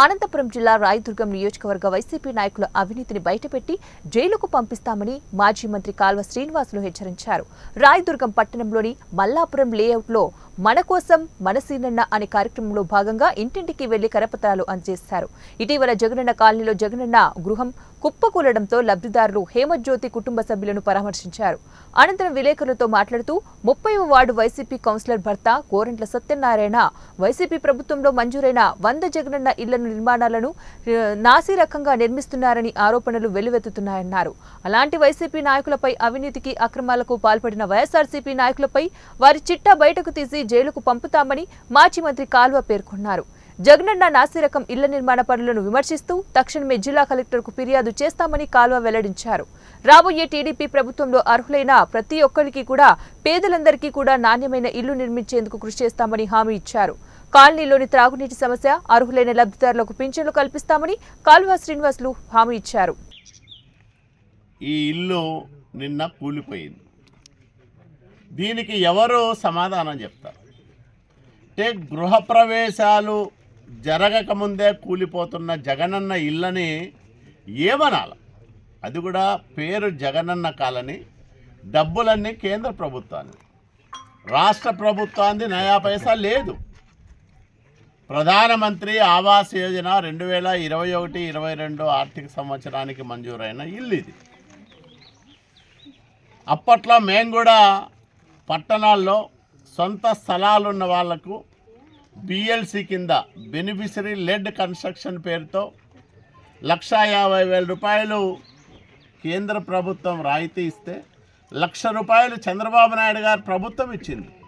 అనంతపురం జిల్లా రాయదుర్గం నియోజకవర్గ వైసీపీ నాయకుల అవినీతిని బయటపెట్టి జైలుకు పంపిస్తామని మాజీ మంత్రి కాల్వ శ్రీనివాసులు హెచ్చరించారు. రాయదుర్గం పట్టణంలోని మల్లాపురం లేఅవుట్లో మన కోసం మన సీనన్న అనే కార్యక్రమంలో భాగంగా ఇంటింటికి వెళ్లి కరపత్రాలు అందజేశారు. ఇటీవల జగనన్న కాలనీలో జగనన్న గృహం కుప్పకూలడంతో లబ్ధిదారులు హేమజ్యోతి కుటుంబ సభ్యులను పరామర్శించారు. అనంతరం విలేకరులతో మాట్లాడుతూ 30వ వార్డు వైసీపీ కౌన్సిలర్ భర్త గోరంట్ల సత్యనారాయణ వైసీపీ ప్రభుత్వంలో మంజూరైన 100 జగనన్న ఇళ్ల నిర్మాణాలను నాసిరకంగా నిర్మిస్తున్నారని ఆరోపణలు వెల్లువెత్తుతున్నాయన్నారు. అలాంటి వైసీపీ నాయకులపై అవినీతికి అక్రమాలకు పాల్పడిన వైఎస్ఆర్సీపీ నాయకులపై వారి చిట్టా బయటకు తీసి జైలుకు పంపుతామని మాజీ మంత్రి కాల్వ పేర్కొన్నారు. జగనన్న నాసిరకం ఇళ్ల నిర్మాణ పనులను విమర్శిస్తూ తక్షణమే జిల్లా కలెక్టర్కు ఫిర్యాదు చేస్తామని కాల్వ వెల్లడించారు. రాబోయే టీడీపీ ప్రభుత్వంలో అర్హులైన ప్రతి ఒక్కరికి కూడా పేదలందరికీ కూడా నాణ్యమైన ఇల్లు నిర్మించేందుకు కృషి చేస్తామని హామీ ఇచ్చారు. కాలనీలోని త్రాగునీటి సమస్య, అర్హులైన లబ్ధిదారులకు పింఛన్లు కల్పిస్తామని కాల్వ శ్రీనివాసులు హామీ ఇచ్చారు. ఈ ఇల్లు నిన్న కూలిపోయింది. దీనికి ఎవరు సమాధానం చెప్తారు? అంటే గృహప్రవేశాలు జరగకముందే కూలిపోతున్న జగనన్న ఇళ్ళని ఏమనాలి? అది కూడా పేరు జగనన్న కాలనీ, డబ్బులన్నీ కేంద్ర ప్రభుత్వాన్ని, రాష్ట్ర ప్రభుత్వాన్ని నయా పైసా లేదు. ప్రధానమంత్రి ఆవాస్ యోజన 2021-22 ఆర్థిక సంవత్సరానికి మంజూరైన ఇల్లు ఇది. అప్పట్లో మేము కూడా పట్టణాల్లో సొంత స్థలాలున్న వాళ్లకు బిఎల్సి కింద బెనిఫిషరీ లెడ్ కన్స్ట్రక్షన్ పేరుతో 1,50,000 రూపాయలు కేంద్ర ప్రభుత్వం రాయితీ ఇస్తే 1,00,000 రూపాయలు చంద్రబాబు నాయుడు గారు ప్రభుత్వం ఇచ్చింది.